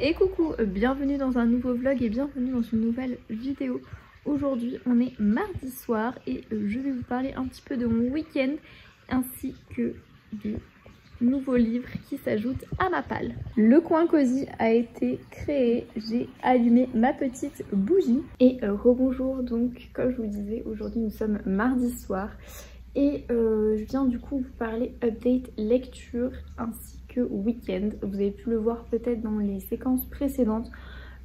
Et coucou, bienvenue dans un nouveau vlog et bienvenue dans une nouvelle vidéo. Aujourd'hui on est mardi soir et je vais vous parler un petit peu de mon week-end ainsi que de nouveaux livres qui s'ajoutent à ma palle. Le coin cosy a été créé, j'ai allumé ma petite bougie et rebonjour. Donc comme je vous disais, aujourd'hui nous sommes mardi soir et je viens du coup vous parler update lecture ainsi que week-end. Vous avez pu le voir peut-être dans les séquences précédentes.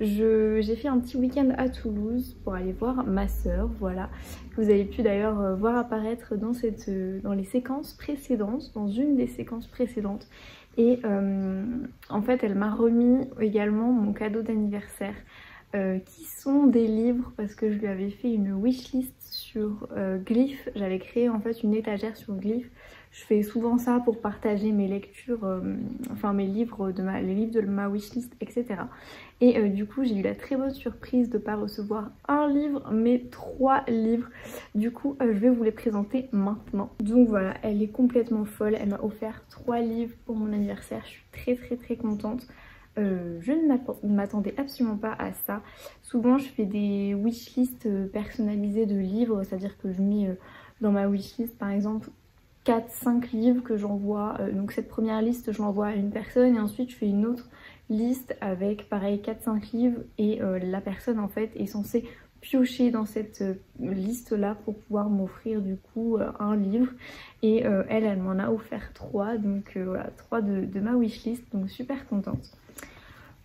J'ai fait un petit week-end à Toulouse pour aller voir ma soeur, voilà. Vous avez pu d'ailleurs voir apparaître dans les séquences précédentes, dans une des séquences précédentes. Et en fait elle m'a remis également mon cadeau d'anniversaire. Qui sont des livres parce que je lui avais fait une wishlist sur Glyph. J'avais créé en fait une étagère sur Glyph. Je fais souvent ça pour partager mes lectures, enfin mes livres les livres de ma wishlist, etc. Et du coup j'ai eu la très bonne surprise de ne pas recevoir un livre mais 3 livres. Du coup je vais vous les présenter maintenant. Donc voilà, elle est complètement folle. Elle m'a offert 3 livres pour mon anniversaire. Je suis très contente. Je ne m'attendais absolument pas à ça. Souvent je fais des wishlists personnalisées de livres, c'est-à-dire que je mets dans ma wishlist par exemple 4-5 livres que j'envoie. Donc cette première liste je l'envoie à une personne et ensuite je fais une autre liste avec pareil 4-5 livres et la personne en fait est censée piocher dans cette liste là pour pouvoir m'offrir du coup un livre et elle m'en a offert 3, donc voilà, 3 de ma wishlist, donc super contente.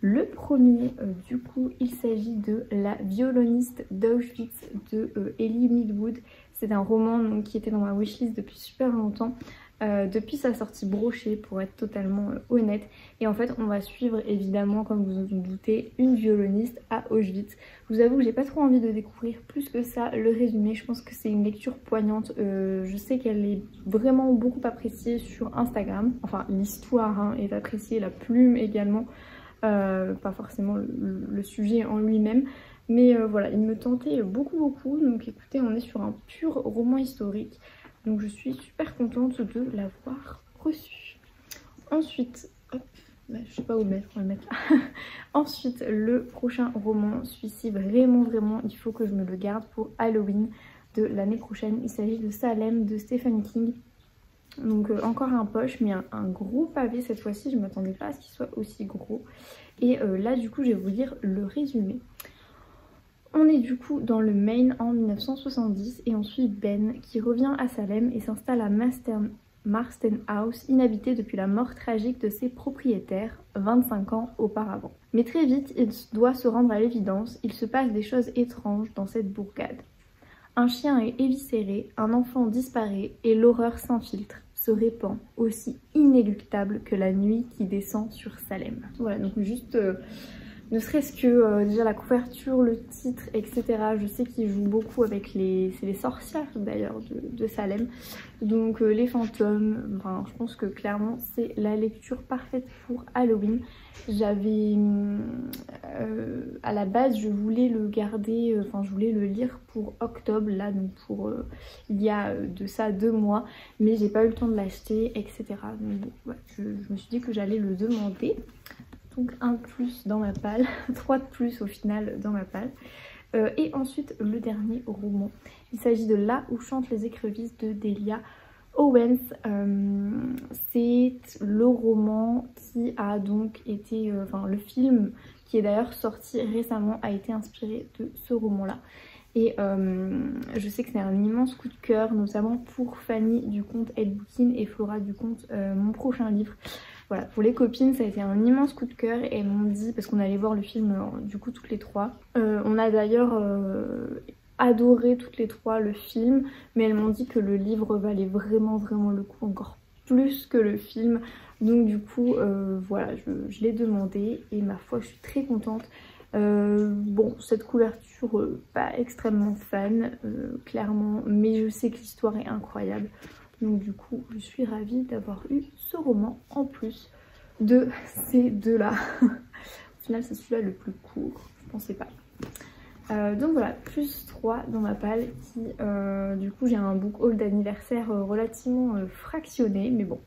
Le premier, du coup, il s'agit de La violoniste d'Auschwitz de Ellie Midwood. C'est un roman donc, qui était dans ma wishlist depuis super longtemps, depuis sa sortie brochée pour être totalement honnête. Et en fait, on va suivre évidemment, comme vous en doutez, une violoniste à Auschwitz. Je vous avoue que j'ai pas trop envie de découvrir plus que ça le résumé. Je pense que c'est une lecture poignante. Je sais qu'elle est vraiment beaucoup appréciée sur Instagram. Enfin, l'histoire hein, est appréciée, la plume également. Pas forcément le sujet en lui-même, mais voilà, il me tentait beaucoup. Donc écoutez, on est sur un pur roman historique, donc je suis super contente de l'avoir reçu. Ensuite, hop, bah, je sais pas où le mettre, on va le mettre là. Ensuite, le prochain roman, celui-ci vraiment il faut que je me le garde pour Halloween de l'année prochaine. Il s'agit de Salem de Stephen King. Donc encore un poche, mais un gros pavé cette fois-ci. Je ne m'attendais pas à ce qu'il soit aussi gros. Et là du coup je vais vous lire le résumé. On est du coup dans le Maine en 1970 et on suit Ben qui revient à Salem et s'installe à Marston House, inhabité depuis la mort tragique de ses propriétaires 25 ans auparavant. Mais très vite il doit se rendre à l'évidence, il se passe des choses étranges dans cette bourgade. Un chien est éviscéré, un enfant disparaît et l'horreur s'infiltre, se répand, aussi inéluctable que la nuit qui descend sur Salem. Voilà, donc juste, ne serait-ce que déjà la couverture, le titre, etc. Je sais qu'il joue beaucoup avec c'est les sorcières d'ailleurs de Salem. Donc les fantômes, enfin, je pense que clairement c'est la lecture parfaite pour Halloween. J'avais à la base je voulais le garder, enfin je voulais le lire pour octobre là, donc pour il y a de ça 2 mois, mais j'ai pas eu le temps de l'acheter, etc. Donc bon, ouais, je me suis dit que j'allais le demander. Donc un de plus dans ma palle, 3 de plus au final dans ma palle. Et ensuite le dernier roman, il s'agit de Là où chantent les écrevisses de Delia Owens. C'est le roman qui a donc été, enfin le film qui est d'ailleurs sorti récemment a été inspiré de ce roman là. Et je sais que c'est un immense coup de cœur, notamment pour Fanny du conte Elle Bouquine et Flora du conte Mon prochain livre. Voilà, pour les copines ça a été un immense coup de cœur et elles m'ont dit, parce qu'on allait voir le film du coup toutes les 3, on a d'ailleurs adoré toutes les 3 le film, mais elles m'ont dit que le livre valait vraiment le coup, encore plus que le film. Donc du coup voilà, je l'ai demandé et ma foi je suis très contente. Bon, cette couverture pas extrêmement fan clairement, mais je sais que l'histoire est incroyable. Donc du coup je suis ravie d'avoir eu ce roman en plus de ces 2 là. Au final c'est celui-là le plus court, je pensais pas. Donc voilà, plus 3 dans ma palle qui du coup j'ai un book haul d'anniversaire relativement fractionné, mais bon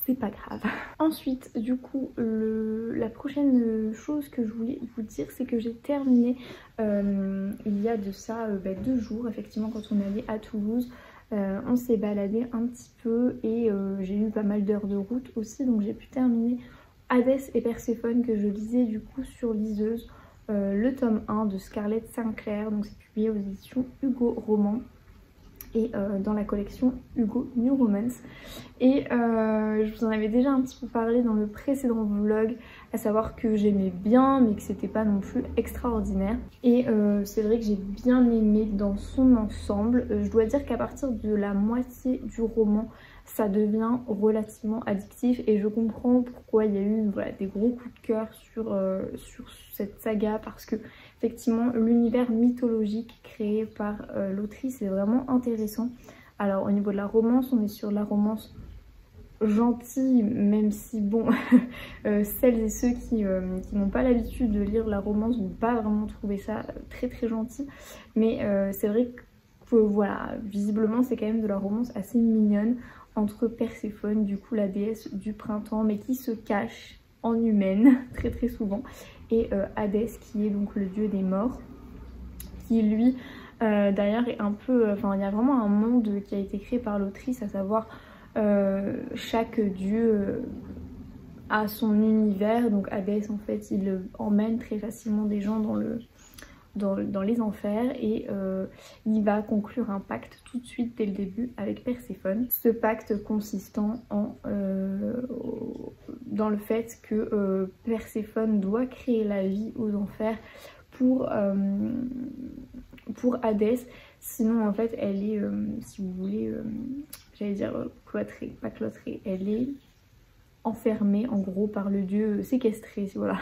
c'est pas grave. Ensuite, du coup, la prochaine chose que je voulais vous dire, c'est que j'ai terminé il y a de ça 2 jours, effectivement, quand on est allé à Toulouse. On s'est baladé un petit peu et j'ai eu pas mal d'heures de route aussi, donc j'ai pu terminer Hadès et Perséphone que je lisais du coup sur liseuse, le tome 1 de Scarlett Sinclair, donc c'est publié aux éditions Hugo Roman et dans la collection Hugo New Romance. Et je vous en avais déjà un petit peu parlé dans le précédent vlog, à savoir que j'aimais bien mais que c'était pas non plus extraordinaire. Et c'est vrai que j'ai bien aimé dans son ensemble. Je dois dire qu'à partir de la moitié du roman, ça devient relativement addictif et je comprends pourquoi il y a eu des gros coups de cœur sur cette saga, parce que effectivement l'univers mythologique créé par l'autrice est vraiment intéressant. Alors au niveau de la romance, on est sur la romance gentille, même si bon celles et ceux qui n'ont pas l'habitude de lire la romance vont pas vraiment trouver ça très gentil, mais c'est vrai que voilà, visiblement c'est quand même de la romance assez mignonne entre Perséphone, du coup la déesse du printemps, mais qui se cache en humaine très souvent, et Hadès qui est donc le dieu des morts, qui lui d'ailleurs est un peu, enfin il y a vraiment un monde qui a été créé par l'autrice, à savoir chaque dieu a son univers. Donc Hadès en fait il emmène très facilement des gens dans les enfers et il va conclure un pacte tout de suite dès le début avec Perséphone. Ce pacte consistant dans le fait que Perséphone doit créer la vie aux enfers pour Hadès, sinon en fait elle est, si vous voulez, j'allais dire cloîtrée, pas cloîtrée, elle est enfermée en gros par le dieu, séquestrée, voilà,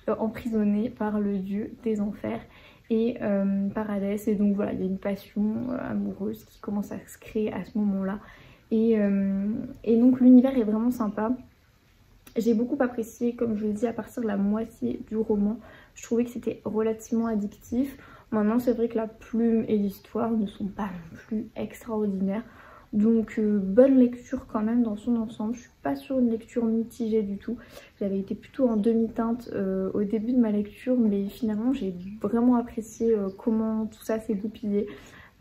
emprisonnée par le dieu des enfers et par Hadès. Et donc voilà, il y a une passion amoureuse qui commence à se créer à ce moment-là, et donc l'univers est vraiment sympa. J'ai beaucoup apprécié, comme je le dis, à partir de la moitié du roman, je trouvais que c'était relativement addictif. Maintenant c'est vrai que la plume et l'histoire ne sont pas non plus extraordinaires, donc bonne lecture quand même dans son ensemble. Je suis pas sur une lecture mitigée du tout, j'avais été plutôt en demi-teinte au début de ma lecture, mais finalement j'ai vraiment apprécié comment tout ça s'est goupillé.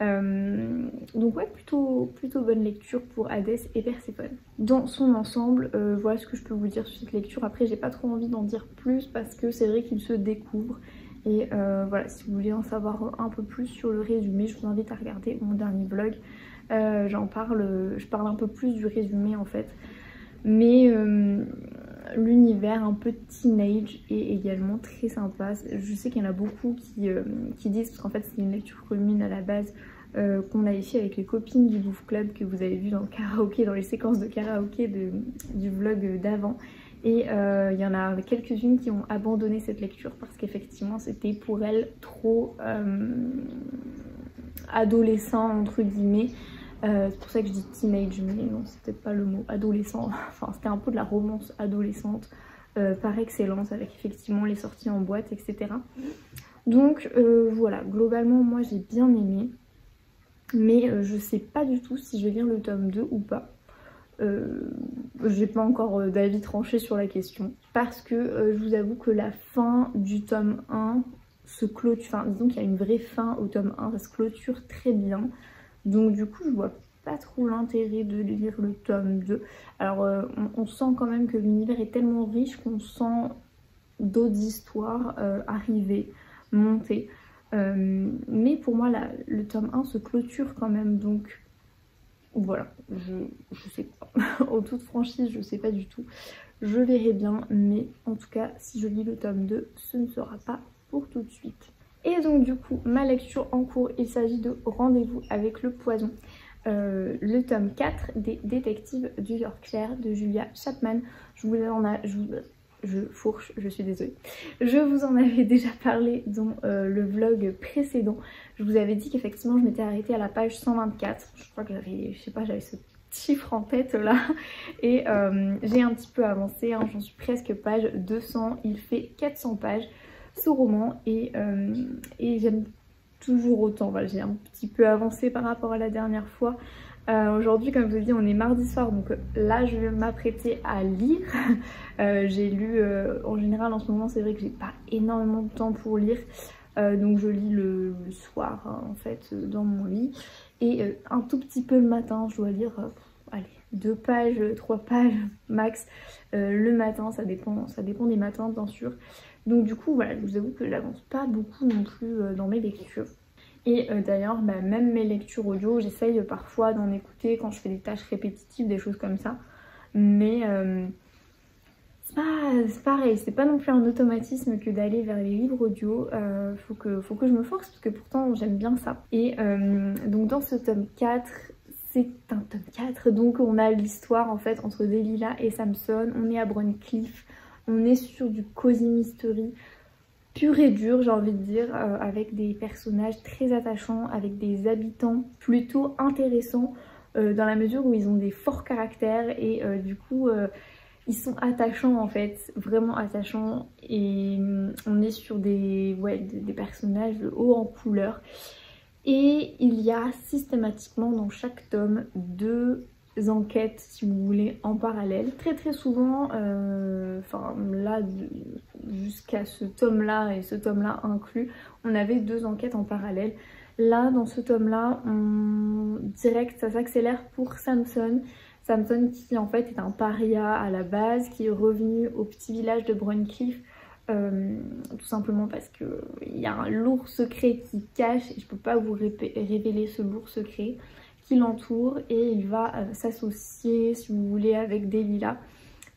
Donc ouais, plutôt bonne lecture pour Hadès et Perséphone. Dans son ensemble, voilà ce que je peux vous dire sur cette lecture. Après j'ai pas trop envie d'en dire plus parce que c'est vrai qu'il se découvre. Et voilà, si vous voulez en savoir un peu plus sur le résumé, je vous invite à regarder mon dernier vlog. Je parle un peu plus du résumé en fait. Mais l'univers un peu teenage est également très sympa. Je sais qu'il y en a beaucoup qui disent, parce qu'en fait c'est une lecture commune à la base, qu'on avait fait avec les copines du Bouffe Club, que vous avez vu dans le karaoké, dans les séquences de karaoké du vlog d'avant. Et il y en a quelques-unes qui ont abandonné cette lecture parce qu'effectivement c'était pour elles trop adolescent entre guillemets. C'est pour ça que je dis teenage, mais non c'est peut-être pas le mot, adolescent. Enfin c'était un peu de la romance adolescente par excellence, avec effectivement les sorties en boîte, etc. Donc voilà, globalement moi j'ai bien aimé, mais je sais pas du tout si je vais lire le tome 2 ou pas. J'ai pas encore d'avis tranché sur la question, parce que je vous avoue que la fin du tome 1 se clôture, enfin disons qu'il y a une vraie fin au tome 1, ça se clôture très bien, donc du coup je vois pas trop l'intérêt de lire le tome 2. Alors on sent quand même que l'univers est tellement riche qu'on sent d'autres histoires arriver, monter, mais pour moi le tome 1 se clôture quand même, donc voilà, je sais pas, en toute franchise je sais pas du tout, je verrai bien, mais en tout cas si je lis le tome 2 ce ne sera pas pour tout de suite. Et donc du coup ma lecture en cours, il s'agit de Rendez-vous avec le poison, le tome 4 des détectives du Yorkshire de Julia Chapman. Je suis désolée. Je vous en avais déjà parlé dans le vlog précédent. Je vous avais dit qu'effectivement je m'étais arrêtée à la page 124. Je crois que j'avais, je sais pas, j'avais ce chiffre en tête là. Et j'ai un petit peu avancé, hein, j'en suis presque page 200. Il fait 400 pages ce roman et j'aime toujours autant. Voilà, j'ai un petit peu avancé par rapport à la dernière fois. Aujourd'hui, comme je vous ai dit, on est mardi soir, donc là je vais m'apprêter à lire. J'ai lu, en général en ce moment c'est vrai que j'ai pas énormément de temps pour lire, donc je lis le soir en fait dans mon lit, et un tout petit peu le matin, je dois lire allez, 2 pages, 3 pages max le matin, ça dépend des matins bien sûr. Donc du coup voilà, je vous avoue que j'avance pas beaucoup non plus dans mes lectures. Et d'ailleurs, même mes lectures audio, j'essaye parfois d'en écouter quand je fais des tâches répétitives, des choses comme ça. Mais c'est pareil, c'est pas non plus un automatisme que d'aller vers les livres audio. Faut que je me force parce que pourtant j'aime bien ça. Et donc dans ce tome 4, c'est un tome 4, donc on a l'histoire en fait entre Delilah et Samson. On est à Broncliffe, on est sur du cozy mystery pur et dur, j'ai envie de dire, avec des personnages très attachants, avec des habitants plutôt intéressants dans la mesure où ils ont des forts caractères et du coup ils sont attachants en fait, vraiment attachants, et on est sur des personnages haut en couleur. Et il y a systématiquement dans chaque tome 2 enquêtes, si vous voulez, en parallèle. Très souvent, enfin là, jusqu'à ce tome-là et ce tome-là inclus, on avait 2 enquêtes en parallèle. Là, dans ce tome-là, direct, ça s'accélère pour Samson. Samson qui en fait est un paria à la base, qui est revenu au petit village de Broncliffe. Tout simplement parce qu'il y a un lourd secret qui cache, et je peux pas vous révéler ce lourd secret qui l'entoure, et il va s'associer, si vous voulez, avec Delilah.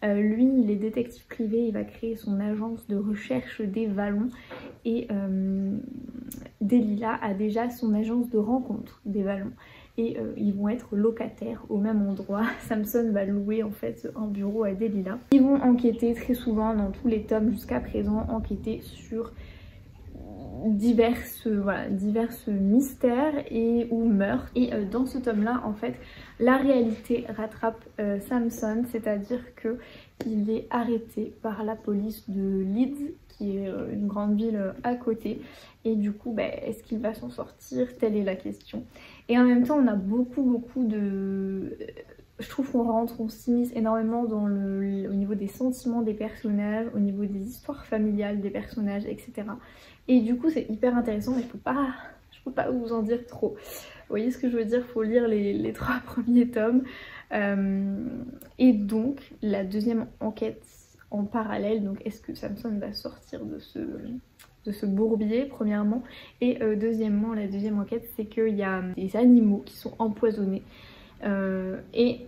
Lui, il est détective privé, il va créer son agence de recherche des vallons, et Delilah a déjà son agence de rencontre des vallons. Et ils vont être locataires au même endroit. Samson va louer en fait un bureau à Delilah. Ils vont enquêter très souvent dans tous les tomes jusqu'à présent, enquêter sur divers mystères et ou meurtres. Et dans ce tome là en fait la réalité rattrape Samson, c'est-à-dire que il est arrêté par la police de Leeds, qui est une grande ville à côté, et du coup est-ce qu'il va s'en sortir, telle est la question. Et en même temps on a beaucoup de... Je trouve on s'immisce énormément dans au niveau des sentiments des personnages, au niveau des histoires familiales des personnages, etc. Et du coup c'est hyper intéressant, mais je peux pas vous en dire trop. Vous voyez ce que je veux dire, faut lire les 3 premiers tomes. Et donc la deuxième enquête en parallèle, donc est-ce que Samson va sortir de ce bourbier premièrement, et deuxièmement la deuxième enquête c'est qu'il y a des animaux qui sont empoisonnés, et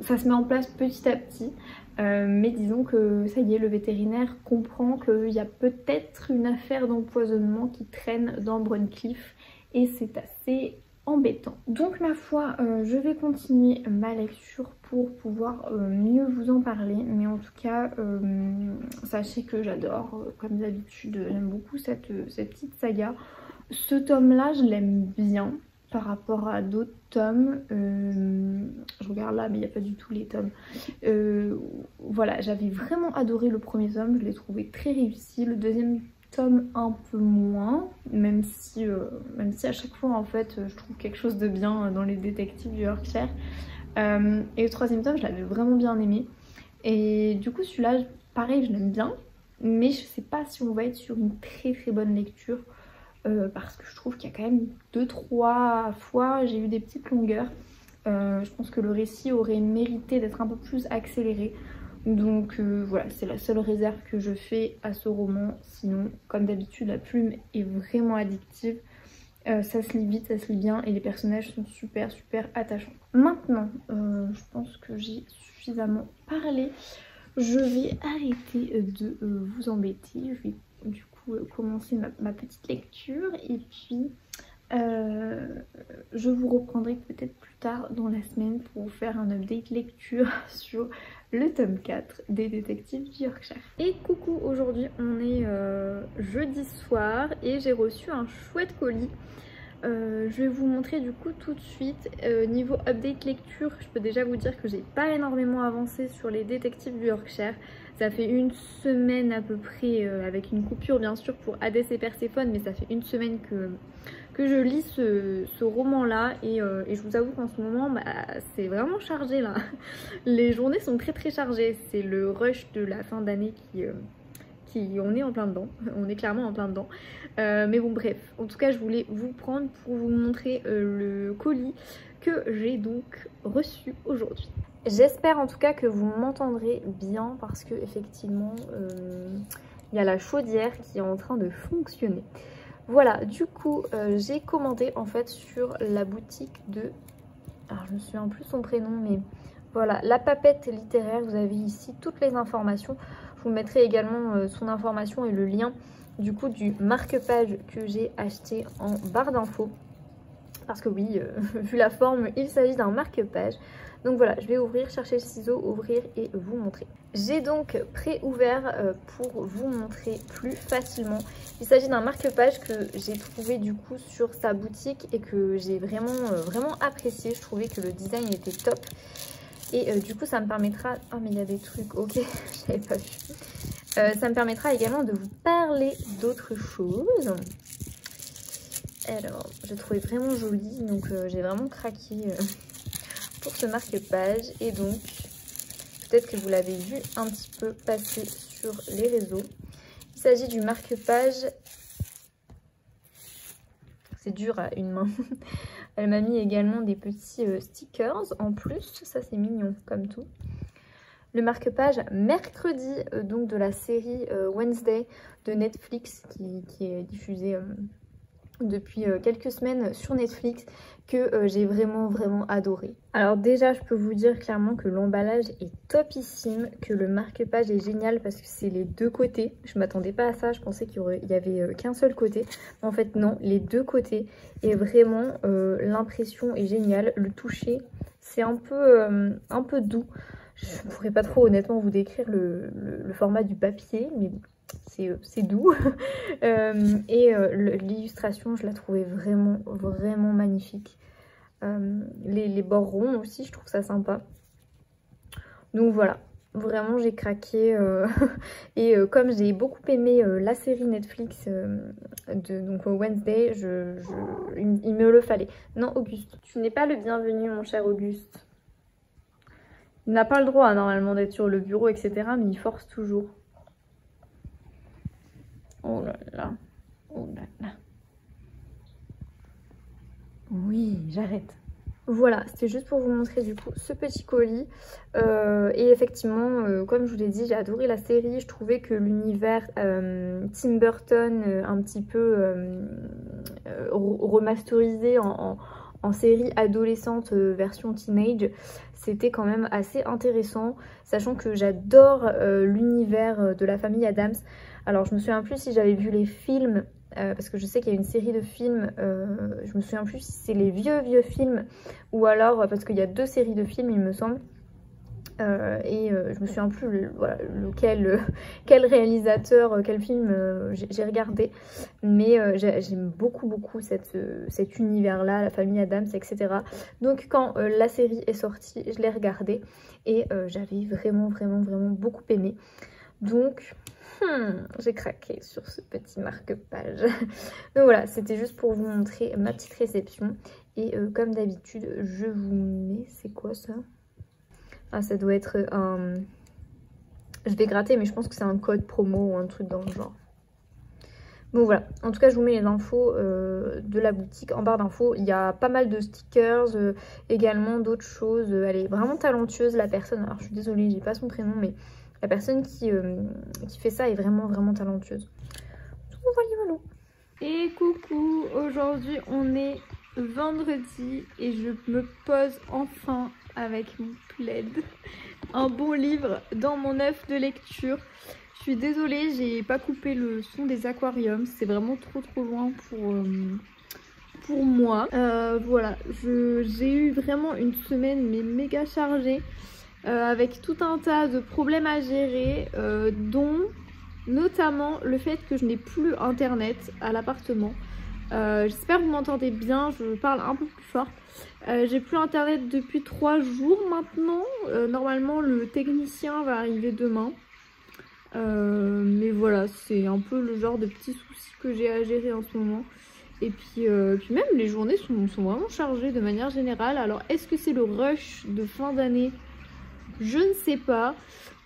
ça se met en place petit à petit, mais disons que ça y est, le vétérinaire comprend qu'il y a peut-être une affaire d'empoisonnement qui traîne dans Broncliffe, et c'est assez embêtant. Donc ma foi, je vais continuer ma lecture pour pouvoir mieux vous en parler, mais en tout cas sachez que j'adore, comme d'habitude j'aime beaucoup cette petite saga. Ce tome là je l'aime bien par rapport à d'autres tomes, je regarde là mais il n'y a pas du tout les tomes. Voilà, j'avais vraiment adoré le premier tome, je l'ai trouvé très réussi. Le deuxième tome un peu moins, même si à chaque fois en fait je trouve quelque chose de bien dans les détectives du Yorkshire. Et le troisième tome je l'avais vraiment bien aimé, et du coup celui-là pareil je l'aime bien, mais je sais pas si on va être sur une très bonne lecture, parce que je trouve qu'il y a quand même 2-3 fois j'ai eu des petites longueurs. Je pense que le récit aurait mérité d'être un peu plus accéléré. Donc voilà, c'est la seule réserve que je fais à ce roman. Sinon, comme d'habitude, la plume est vraiment addictive. Ça se lit vite, ça se lit bien, et les personnages sont super attachants. Maintenant, je pense que j'ai suffisamment parlé. Je vais arrêter de vous embêter. Je vais du coup commencer ma petite lecture, et puis je vous reprendrai peut-être plus tard dans la semaine pour vous faire un update lecture sur le tome 4 des détectives du Yorkshire. Et coucou, aujourd'hui on est jeudi soir et j'ai reçu un chouette colis. Je vais vous montrer du coup tout de suite. Niveau update lecture, je peux déjà vous dire que j'ai pas énormément avancé sur les détectives du Yorkshire. Ça fait une semaine à peu près, avec une coupure bien sûr pour Hadès et Perséphone, mais ça fait une semaine que je lis ce roman-là et je vous avoue qu'en ce moment, bah, c'est vraiment chargé là. Les journées sont très très chargées. C'est le rush de la fin d'année on est en plein dedans, on est clairement en plein dedans. Mais bon bref, en tout cas je voulais vous prendre pour vous montrer le colis que j'ai donc reçu aujourd'hui. J'espère en tout cas que vous m'entendrez bien parce que effectivement il y a la chaudière qui est en train de fonctionner. Voilà, du coup j'ai commandé en fait sur la boutique de... Alors je me souviens plus son prénom mais voilà, La Papette littéraire. Vous avez ici toutes les informations. Je vous mettrai également son information et le lien du coup du marque-page que j'ai acheté en barre d'infos. Parce que oui, vu la forme, il s'agit d'un marque-page. Donc voilà, je vais ouvrir, chercher le ciseau, ouvrir et vous montrer. J'ai donc pré-ouvert pour vous montrer plus facilement. Il s'agit d'un marque-page que j'ai trouvé du coup sur sa boutique et que j'ai vraiment apprécié. Je trouvais que le design était top. Et du coup ça me permettra... Ah mais il y a des trucs, ok, j'avais pas vu. Ça me permettra également de vous parler d'autres choses. Alors, je trouvais vraiment joli, donc j'ai vraiment craqué pour ce marque-page. Et donc, peut-être que vous l'avez vu un petit peu passer sur les réseaux. Il s'agit du marque-page... C'est dur à une main. Elle m'a mis également des petits stickers en plus. Ça, c'est mignon comme tout. Le marque-page mercredi donc de la série Wednesday de Netflix qui est diffusée depuis quelques semaines sur Netflix, que j'ai vraiment adoré. Alors déjà je peux vous dire clairement que l'emballage est topissime, que le marque-page est génial parce que c'est les deux côtés. Je m'attendais pas à ça, je pensais qu'il y avait qu'un seul côté. En fait non, les deux côtés, et vraiment l'impression est géniale. Le toucher c'est un peu doux. Je ne pourrais pas trop honnêtement vous décrire le format du papier, mais c'est doux. L'illustration, je la trouvais vraiment magnifique. Les bords ronds aussi, je trouve ça sympa. Donc voilà, vraiment j'ai craqué. Et comme j'ai beaucoup aimé la série Netflix donc Wednesday, il me le fallait. Non Auguste, tu n'es pas le bienvenu mon cher Auguste. Il n'a pas le droit normalement d'être sur le bureau, etc. Mais il force toujours. Oh là là. Oh là là. Oui, j'arrête. Voilà, c'était juste pour vous montrer du coup ce petit colis. Et effectivement, comme je vous l'ai dit, j'ai adoré la série. Je trouvais que l'univers Tim Burton, un petit peu remasterisé en série adolescente version teenage, c'était quand même assez intéressant, sachant que j'adore l'univers de la famille Addams. Alors je me souviens plus si j'avais vu les films, parce que je sais qu'il y a une série de films, je me souviens plus si c'est les vieux films, ou alors, parce qu'il y a 2 séries de films il me semble. Je me souviens plus voilà, quel réalisateur, quel film j'ai regardé, mais j'aime beaucoup cet univers là, la famille Addams, etc. Donc quand la série est sortie, je l'ai regardée et j'avais vraiment beaucoup aimé. Donc j'ai craqué sur ce petit marque-page. Donc voilà, c'était juste pour vous montrer ma petite réception. Et comme d'habitude, je vous mets... C'est quoi ça? Ah, ça doit être un... Je vais gratter, mais je pense que c'est un code promo ou un truc dans le genre. Bon voilà, en tout cas je vous mets les infos de la boutique en barre d'infos. Il y a pas mal de stickers, également d'autres choses. Elle est vraiment talentueuse la personne. Alors je suis désolée, j'ai pas son prénom, mais la personne qui fait ça est vraiment talentueuse. Voilà. Et coucou, aujourd'hui on est vendredi et je me pose enfin avec mon plaid, un bon livre dans mon œuf de lecture. Je suis désolée, j'ai pas coupé le son des aquariums, c'est vraiment trop loin pour moi. Voilà, j'ai eu vraiment une semaine mais méga chargée, avec tout un tas de problèmes à gérer, dont notamment le fait que je n'ai plus internet à l'appartement. J'espère que vous m'entendez bien, je parle un peu plus fort. J'ai plus internet depuis 3 jours maintenant. Normalement le technicien va arriver demain. Mais voilà, c'est un peu le genre de petits soucis que j'ai à gérer en ce moment. Et puis même les journées sont vraiment chargées de manière générale. Alors est-ce que c'est le rush de fin d'année? Je ne sais pas.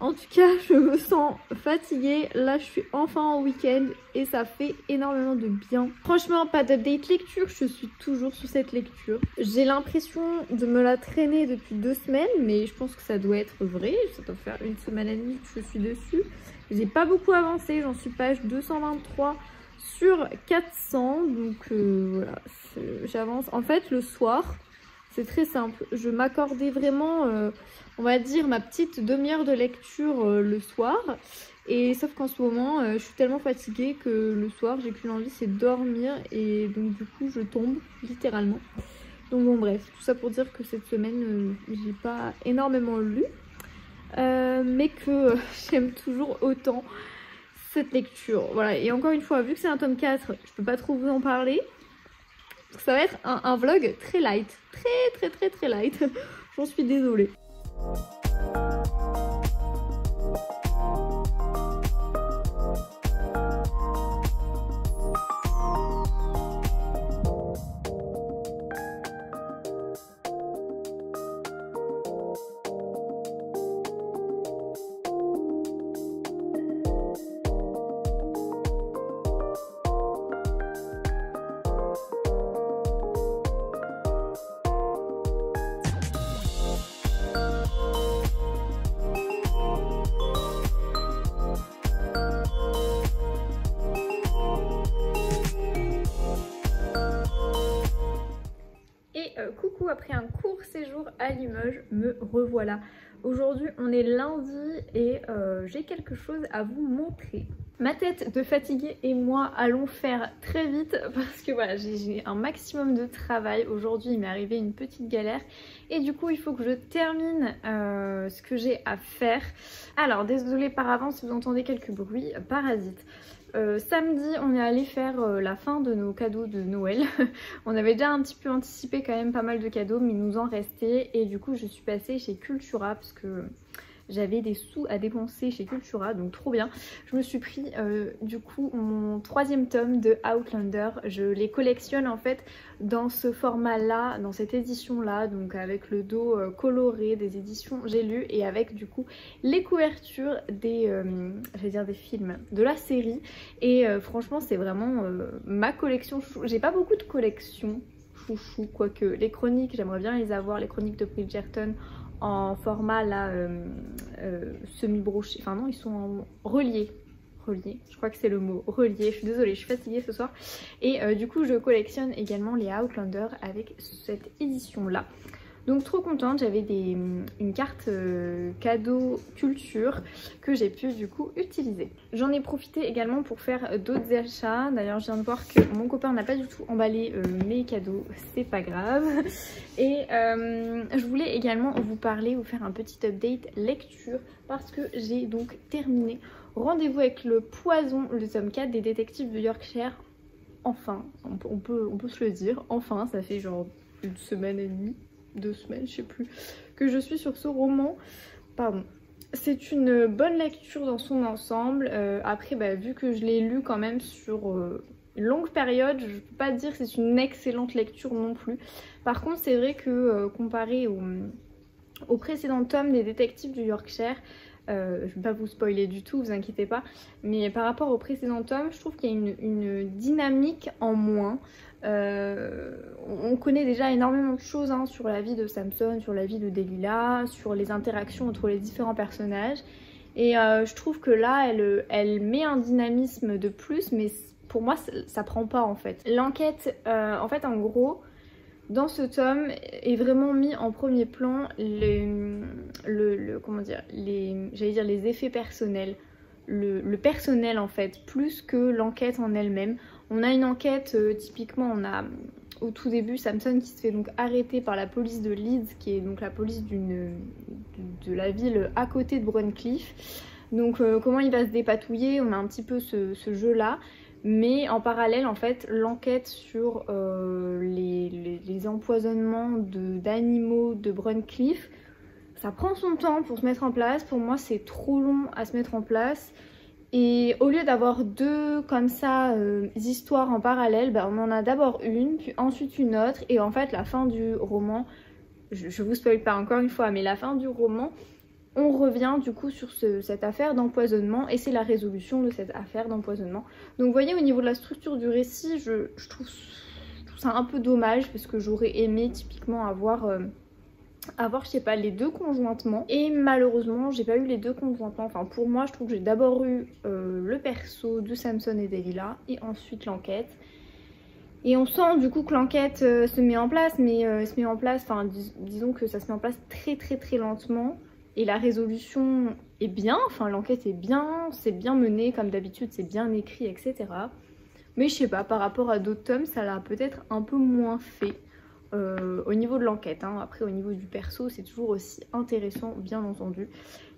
En tout cas, je me sens fatiguée. Là, je suis enfin en week-end et ça fait énormément de bien. Franchement, pas d'update lecture. Je suis toujours sur cette lecture. J'ai l'impression de me la traîner depuis 2 semaines, mais je pense que ça doit être vrai. Ça doit faire 1 semaine et demie que je suis dessus. J'ai pas beaucoup avancé. J'en suis page 223 sur 400. Donc voilà, j'avance. En fait, le soir, c'est très simple. Je m'accordais vraiment... on va dire ma petite demi-heure de lecture le soir. Et sauf qu'en ce moment, je suis tellement fatiguée que le soir, j'ai qu'une envie, c'est dormir. Et donc du coup, je tombe littéralement. Donc bon, bref, tout ça pour dire que cette semaine, j'ai pas énormément lu. Mais que j'aime toujours autant cette lecture. Voilà, et encore une fois, vu que c'est un tome 4, je peux pas trop vous en parler. Ça va être un vlog très light. Très light. J'en suis désolée. Coucou, après un court séjour à Limoges, me revoilà. Aujourd'hui on est lundi et j'ai quelque chose à vous montrer. Ma tête de fatiguée et moi allons faire très vite parce que voilà, j'ai un maximum de travail. Aujourd'hui il m'est arrivé une petite galère et du coup il faut que je termine ce que j'ai à faire. Alors désolée par avance si vous entendez quelques bruits parasites. Samedi on est allé faire la fin de nos cadeaux de Noël. On avait déjà un petit peu anticipé quand même pas mal de cadeaux mais il nous en restait et du coup je suis passée chez Cultura parce que j'avais des sous à dépenser chez Cultura, donc trop bien. Je me suis pris du coup mon 3e tome de Outlander. Je les collectionne en fait dans ce format là, dans cette édition là, donc avec le dos coloré des éditions J'ai lu et avec du coup les couvertures des, j'allais dire des films, de la série. Et franchement c'est vraiment ma collection chouchou. J'ai pas beaucoup de collections chouchou, quoique les chroniques j'aimerais bien les avoir, les chroniques de Bridgerton en format là semi-broché, enfin non ils sont en relié, je crois que c'est le mot, relié, je suis désolée, je suis fatiguée ce soir. Et du coup je collectionne également les Outlander avec cette édition là. Donc trop contente, j'avais une carte cadeau culture que j'ai pu du coup utiliser. J'en ai profité également pour faire d'autres achats. D'ailleurs je viens de voir que mon copain n'a pas du tout emballé mes cadeaux, c'est pas grave. Et je voulais également vous parler, vous faire un petit update lecture parce que j'ai donc terminé Rendez-vous avec le poison, le tome 4 des détectives de Yorkshire. Enfin, on peut se le dire, enfin, ça fait genre 1 semaine et demie. 2 semaines, je sais plus, que je suis sur ce roman. Pardon. C'est une bonne lecture dans son ensemble. Après, bah, vu que je l'ai lu quand même sur une longue période, je peux pas dire que c'est une excellente lecture non plus. Par contre, c'est vrai que comparé au précédent tome des détectives du Yorkshire, je vais pas vous spoiler du tout, vous inquiétez pas, mais par rapport au précédent tome, je trouve qu'il y a une dynamique en moins. On connaît déjà énormément de choses hein, sur la vie de Samson, sur la vie de Delilah, sur les interactions entre les différents personnages. Et je trouve que là, elle met un dynamisme de plus, mais pour moi, ça prend pas en fait. L'enquête, en fait, en gros, dans ce tome, est vraiment mis en premier plan comment dire, j'allais dire les effets personnels. Le personnel en fait, plus que l'enquête en elle-même. On a une enquête, typiquement on a au tout début Samson qui se fait donc arrêter par la police de Leeds, qui est donc la police de la ville à côté de Bruncliffe. Donc comment il va se dépatouiller, on a un petit peu ce jeu là. Mais en parallèle en fait l'enquête sur les empoisonnements d'animaux de Bruncliffe, ça prend son temps pour se mettre en place. Pour moi c'est trop long à se mettre en place Et au lieu d'avoir deux comme ça histoires en parallèle, bah, on en a d'abord une, puis ensuite une autre. Et en fait la fin du roman, je vous spoil pas encore une fois, mais la fin du roman, on revient du coup sur cette affaire d'empoisonnement et c'est la résolution de cette affaire d'empoisonnement. Donc vous voyez, au niveau de la structure du récit, je trouve ça un peu dommage parce que j'aurais aimé typiquement avoir je sais pas, les deux conjointement, et malheureusement j'ai pas eu les deux conjointement. Enfin pour moi je trouve que j'ai d'abord eu le perso de Samson et Delilah et ensuite l'enquête, et on sent du coup que l'enquête se met en place, mais se met en place, enfin disons que ça se met en place très lentement, et la résolution est bien, enfin l'enquête est bien, c'est bien mené comme d'habitude, c'est bien écrit, etc. Mais je sais pas, par rapport à d'autres tomes ça l'a peut-être un peu moins fait. Au niveau de l'enquête, hein. Après au niveau du perso c'est toujours aussi intéressant bien entendu,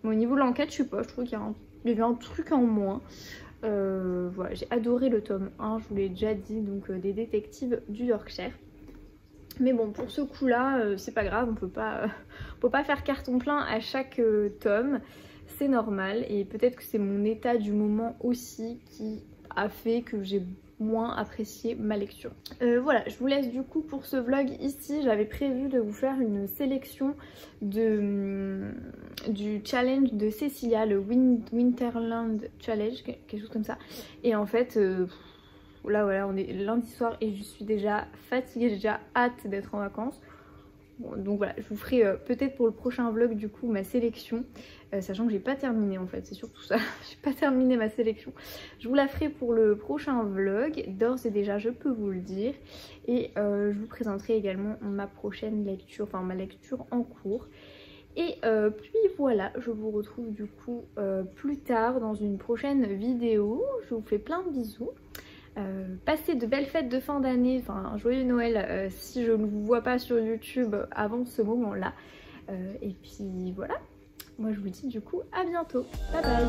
mais au niveau de l'enquête je sais pas, je trouve qu'il y avait un truc en moins. Voilà, j'ai adoré le tome 1, je vous l'ai déjà dit, donc des détectives du Yorkshire. Mais bon, pour ce coup là c'est pas grave, on peut pas faire carton plein à chaque tome, c'est normal, et peut-être que c'est mon état du moment aussi qui a fait que j'ai moins apprécié ma lecture. Voilà, je vous laisse du coup pour ce vlog ici. J'avais prévu de vous faire une sélection du challenge de Cecilia, le Winterland Challenge, quelque chose comme ça. Et en fait, là voilà, on est lundi soir et je suis déjà fatiguée, j'ai déjà hâte d'être en vacances. Bon, donc voilà, je vous ferai peut-être pour le prochain vlog du coup ma sélection, sachant que j'ai pas terminé en fait, c'est surtout ça, j'ai pas terminé ma sélection. Je vous la ferai pour le prochain vlog, d'ores et déjà je peux vous le dire, et je vous présenterai également ma prochaine lecture, enfin ma lecture en cours. Et puis voilà, je vous retrouve du coup plus tard dans une prochaine vidéo. Je vous fais plein de bisous. Passez de belles fêtes de fin d'année, enfin un joyeux Noël si je ne vous vois pas sur YouTube avant ce moment là, et puis voilà, moi je vous dis du coup à bientôt, bye bye.